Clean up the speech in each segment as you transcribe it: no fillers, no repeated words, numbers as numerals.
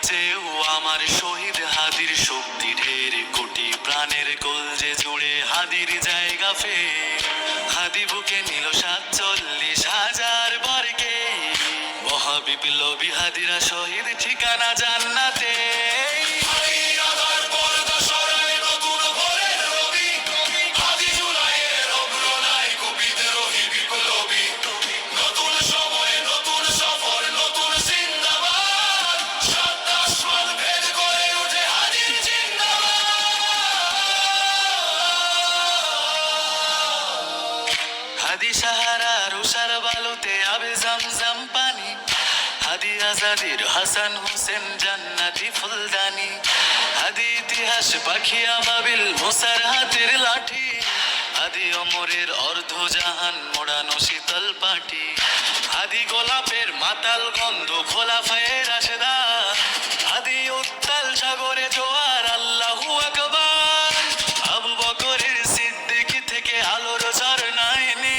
চেয়েও আমার শহীদ হাদির শক্তি ঢের, কোটি প্রাণের কলজে জুড়ে হাদির জায়গা ফের। হাদি বুকে নিল 47,000 বর্গে, মহাবিপ্লবী হাদিরা শহীদ ঠিকানা জান্নাতে। হাদি সাহারার উষার বালুতে আবে জমজম পানি, হাদি আজাদির হাসান হোসেন জান্নাতি ফুলদানি, হাদি ইতিহাস পাখি আবাবিল মুসার হাতের লাঠি, হাদি অমরের অর্ধ জাহান মোড়ানো শীতল পাটি, হাদি গোলাপের মাতাল গন্ধ খোলাফায়ে রাশেদার, হাদি উত্তাল সাগরে জোয়ার আল্লাহু আকবার, আবু বকরের সিদ্দিকী থেকে আলোর ঝরনায় নি,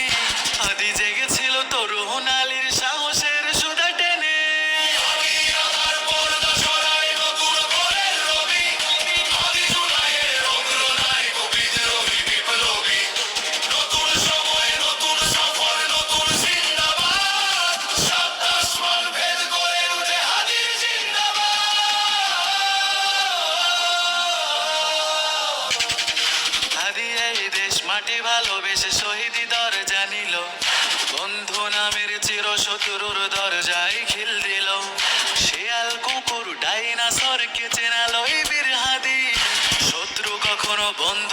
হাদি জেগেছিল তরুণ আলীর সাহসের সুধা টেনে। হাদি এই দেশ মাটি ভালোবেসে শহীদি দরজা নিল, বন্ধু নামের চিরশত্রুর দরজায় খিল দিল, শিয়াল কুকুর ডাইনাসরকে চেনালো এই বীর হাদি, শত্রু কখনো বন্ধু